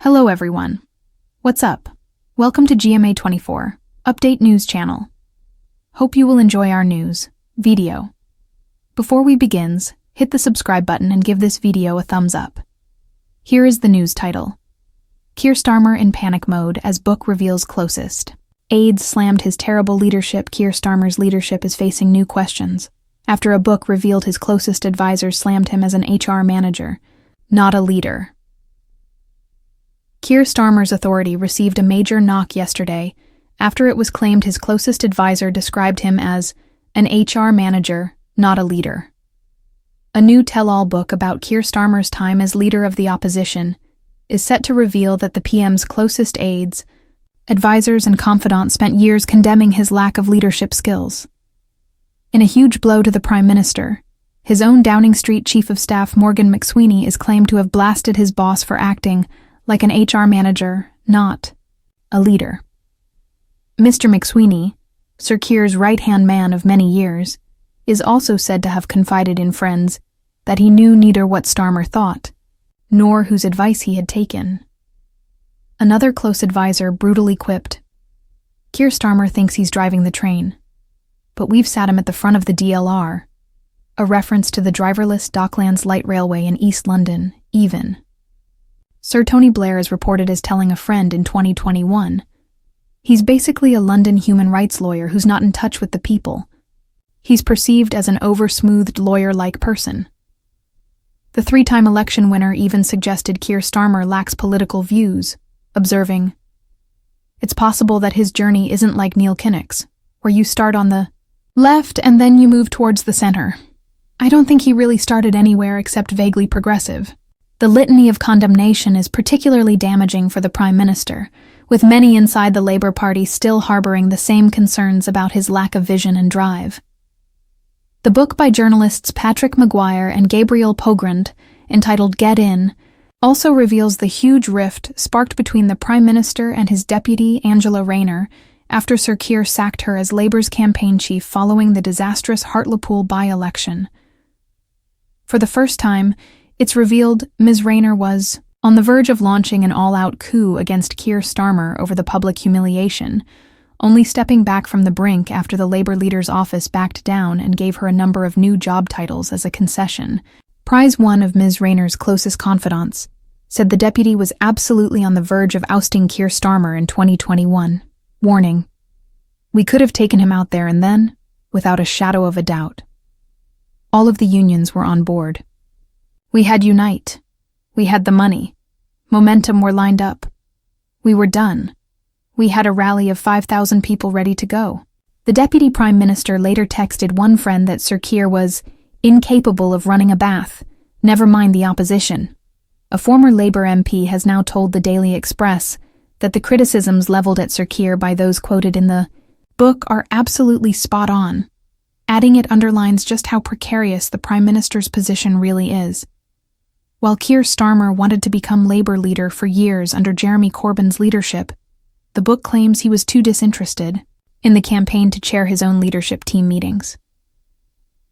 Hello everyone. What's up? Welcome to GMA24, Update News Channel. Hope you will enjoy our news video. Before we begins, hit the subscribe button and give this video a thumbs up. Here is the news title. Keir Starmer in panic mode as book reveals closest. Aides slammed his terrible leadership. Keir Starmer's leadership is facing new questions after a book revealed his closest advisors slammed him as an HR manager, not a leader. Keir Starmer's authority received a major knock yesterday after it was claimed his closest advisor described him as an HR manager, not a leader. A new tell-all book about Keir Starmer's time as leader of the opposition is set to reveal that the PM's closest aides, advisors and confidants spent years condemning his lack of leadership skills. In a huge blow to the Prime Minister, his own Downing Street Chief of Staff Morgan McSweeney is claimed to have blasted his boss for acting like an HR manager, not a leader. Mr. McSweeney, Sir Keir's right-hand man of many years, is also said to have confided in friends that he knew neither what Starmer thought, nor whose advice he had taken. Another close advisor brutally quipped, "Keir Starmer thinks he's driving the train, but we've sat him at the front of the DLR," a reference to the driverless Docklands Light Railway in East London, even. Sir Tony Blair is reported as telling a friend in 2021, "He's basically a London human rights lawyer who's not in touch with the people. He's perceived as an over-smoothed lawyer-like person." The three-time election winner even suggested Keir Starmer lacks political views, observing, "It's possible that his journey isn't like Neil Kinnock's, where you start on the left and then you move towards the center. I don't think he really started anywhere except vaguely progressive." The litany of condemnation is particularly damaging for the Prime Minister, with many inside the Labour Party still harboring the same concerns about his lack of vision and drive. The book by journalists Patrick Maguire and Gabriel Pogrund, entitled Get In, also reveals the huge rift sparked between the Prime Minister and his deputy Angela Rayner after Sir Keir sacked her as Labour's campaign chief following the disastrous Hartlepool by-election. For the first time, it's revealed Ms. Rayner was on the verge of launching an all-out coup against Keir Starmer over the public humiliation, only stepping back from the brink after the Labour leader's office backed down and gave her a number of new job titles as a concession. Prize one of Ms. Rayner's closest confidants said the deputy was absolutely on the verge of ousting Keir Starmer in 2021, warning, "We could have taken him out there and then, without a shadow of a doubt." All of the unions were on board. "We had Unite. We had the money. Momentum were lined up. We were done. We had a rally of 5,000 people ready to go." The Deputy Prime Minister later texted one friend that Sir Keir was incapable of running a bath, never mind the opposition. A former Labour MP has now told the Daily Express that the criticisms leveled at Sir Keir by those quoted in the book are absolutely spot on, adding it underlines just how precarious the Prime Minister's position really is. While Keir Starmer wanted to become Labour leader for years under Jeremy Corbyn's leadership, the book claims he was too disinterested in the campaign to chair his own leadership team meetings.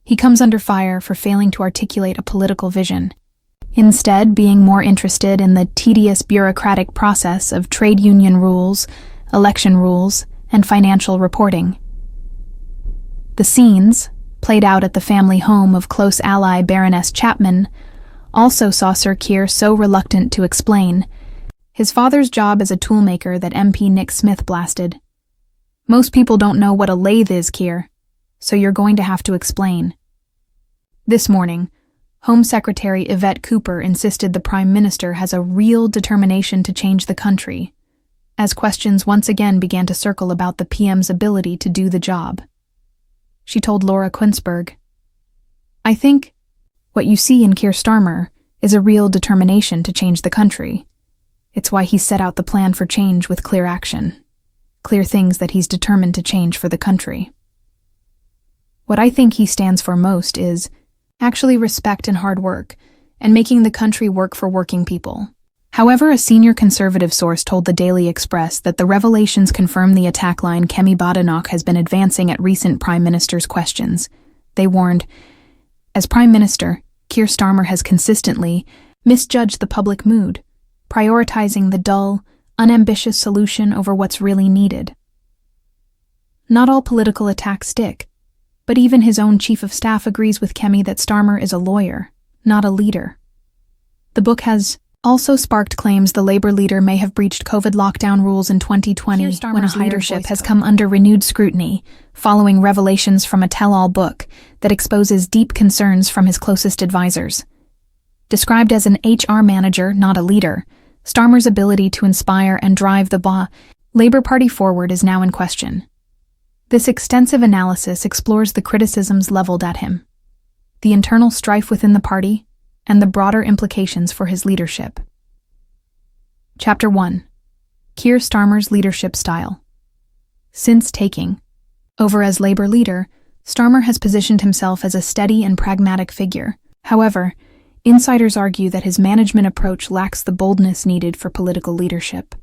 He comes under fire for failing to articulate a political vision, instead being more interested in the tedious bureaucratic process of trade union rules, election rules, and financial reporting. The scenes, played out at the family home of close ally Baroness Chapman, also saw Sir Keir so reluctant to explain his father's job as a toolmaker that MP Nick Smith blasted. "Most people don't know what a lathe is, Keir, so you're going to have to explain." This morning, Home Secretary Yvette Cooper insisted the Prime Minister has a real determination to change the country, as questions once again began to circle about the PM's ability to do the job. She told Laura Quinsberg, "I think what you see in Keir Starmer is a real determination to change the country. It's why he set out the plan for change with clear action, clear things that he's determined to change for the country. What I think he stands for most is actually respect and hard work, and making the country work for working people." However, a senior Conservative source told the Daily Express that the revelations confirm the attack line Kemi Badenoch has been advancing at recent Prime Minister's questions. They warned, "As Prime Minister, Keir Starmer has consistently misjudged the public mood, prioritizing the dull, unambitious solution over what's really needed. Not all political attacks stick, but even his own chief of staff agrees with Kemi that Starmer is a lawyer, not a leader. The book has also sparked claims the Labour leader may have breached COVID lockdown rules in 2020 when his leadership has come under renewed scrutiny following revelations from a tell-all book that exposes deep concerns from his closest advisors. Described as an HR manager, not a leader, Starmer's ability to inspire and drive the Labour Party forward is now in question. This extensive analysis explores the criticisms leveled at him, the internal strife within the party, and the broader implications for his leadership. Chapter 1. Keir Starmer's Leadership Style. Since taking over as Labour leader, Starmer has positioned himself as a steady and pragmatic figure. However, insiders argue that his management approach lacks the boldness needed for political leadership.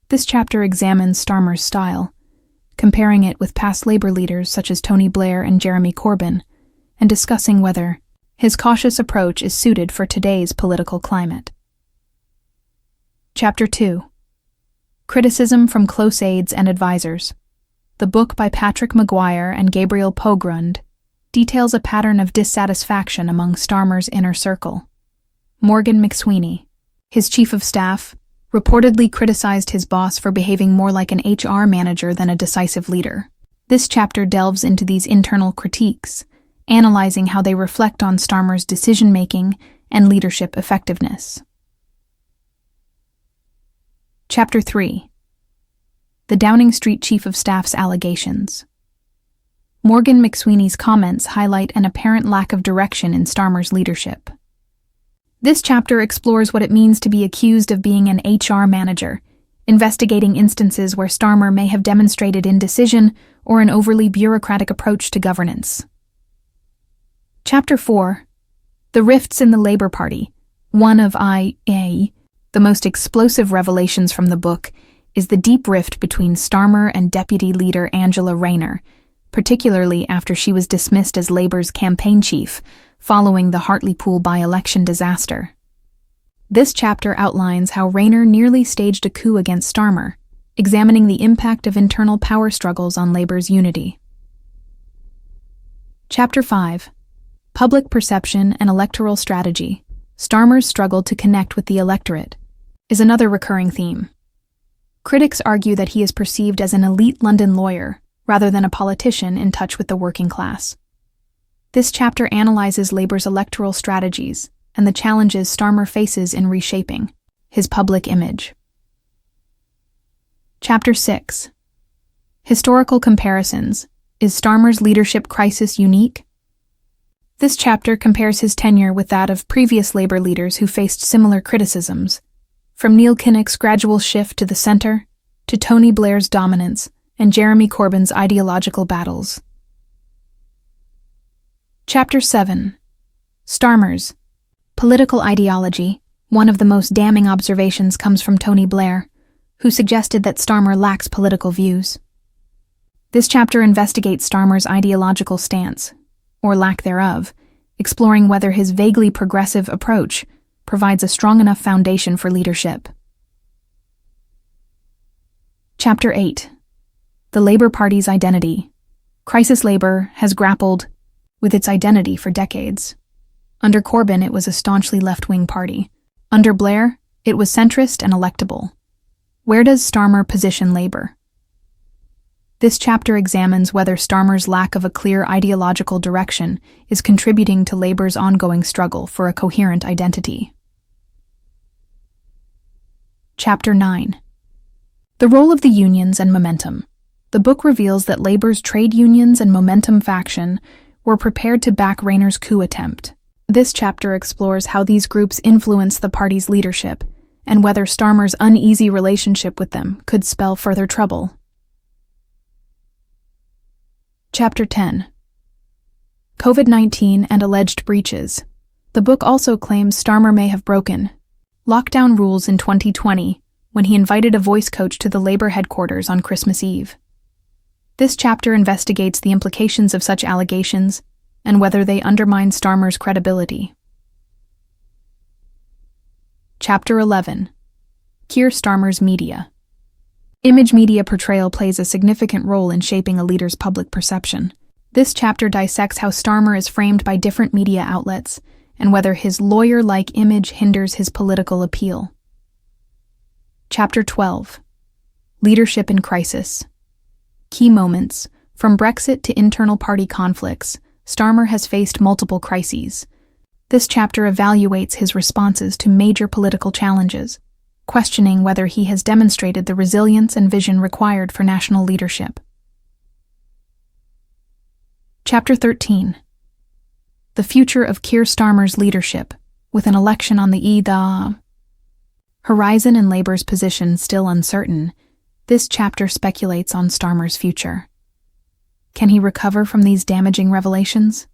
This chapter examines Starmer's style, comparing it with past Labour leaders such as Tony Blair and Jeremy Corbyn, and discussing whether his cautious approach is suited for today's political climate. Chapter 2. Criticism from Close Aides and Advisors. The book by Patrick Maguire and Gabriel Pogrund details a pattern of dissatisfaction among Starmer's inner circle. Morgan McSweeney, his chief of staff, reportedly criticized his boss for behaving more like an HR manager than a decisive leader. This chapter delves into these internal critiques, analyzing how they reflect on Starmer's decision-making and leadership effectiveness. Chapter 3. The Downing Street Chief of Staff's Allegations. Morgan McSweeney's comments highlight an apparent lack of direction in Starmer's leadership. This chapter explores what it means to be accused of being an HR manager, investigating instances where Starmer may have demonstrated indecision or an overly bureaucratic approach to governance. Chapter 4. The Rifts in the Labour Party. One of the most explosive revelations from the book is the deep rift between Starmer and Deputy Leader Angela Rayner, particularly after she was dismissed as Labour's campaign chief following the Hartlepool by-election disaster. This chapter outlines how Rayner nearly staged a coup against Starmer, examining the impact of internal power struggles on Labour's unity. Chapter 5. Public Perception and Electoral Strategy. Starmer's struggle to connect with the electorate is another recurring theme. Critics argue that he is perceived as an elite London lawyer rather than a politician in touch with the working class. This chapter analyzes Labour's electoral strategies and the challenges Starmer faces in reshaping his public image. Chapter 6. Historical Comparisons. Is Starmer's leadership crisis unique? This chapter compares his tenure with that of previous Labour leaders who faced similar criticisms, from Neil Kinnock's gradual shift to the centre, to Tony Blair's dominance and Jeremy Corbyn's ideological battles. Chapter 7. Starmer's political ideology. One of the most damning observations comes from Tony Blair, who suggested that Starmer lacks political views. This chapter investigates Starmer's ideological stance, or lack thereof, exploring whether his vaguely progressive approach provides a strong enough foundation for leadership. Chapter 8. The Labour Party's Identity. Crisis Labour has grappled with its identity for decades. Under Corbyn, it was a staunchly left-wing party. Under Blair, it was centrist and electable. Where does Starmer position Labour? This chapter examines whether Starmer's lack of a clear ideological direction is contributing to Labour's ongoing struggle for a coherent identity. Chapter 9. The Role of the Unions and Momentum. The book reveals that Labour's trade unions and Momentum faction were prepared to back Rayner's coup attempt. This chapter explores how these groups influence the party's leadership and whether Starmer's uneasy relationship with them could spell further trouble. Chapter 10. COVID-19 and Alleged Breaches. The book also claims Starmer may have broken lockdown rules in 2020 when he invited a voice coach to the Labour headquarters on Christmas Eve. This chapter investigates the implications of such allegations and whether they undermine Starmer's credibility. Chapter 11. Keir Starmer's media. Image media portrayal plays a significant role in shaping a leader's public perception. This chapter dissects how Starmer is framed by different media outlets and whether his lawyer-like image hinders his political appeal. Chapter 12. Leadership in Crisis. Key moments. From Brexit to internal party conflicts, Starmer has faced multiple crises. This chapter evaluates his responses to major political challenges, questioning whether he has demonstrated the resilience and vision required for national leadership. Chapter 13. The future of Keir Starmer's leadership, with an election on the horizon and Labour's position still uncertain. This chapter speculates on Starmer's future. Can he recover from these damaging revelations?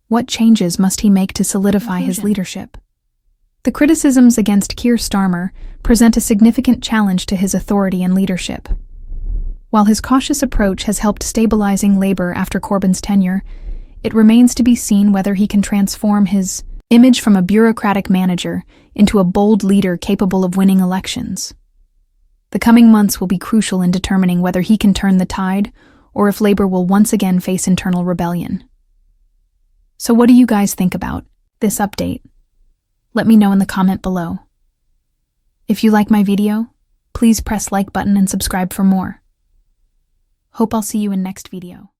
What changes must he make to solidify his leadership? The criticisms against Keir Starmer present a significant challenge to his authority and leadership. While his cautious approach has helped stabilizing Labour after Corbyn's tenure, it remains to be seen whether he can transform his image from a bureaucratic manager into a bold leader capable of winning elections. The coming months will be crucial in determining whether he can turn the tide or if Labour will once again face internal rebellion. So what do you guys think about this update? Let me know in the comment below. If you like my video, please press like button and subscribe for more. Hope I'll see you in next video.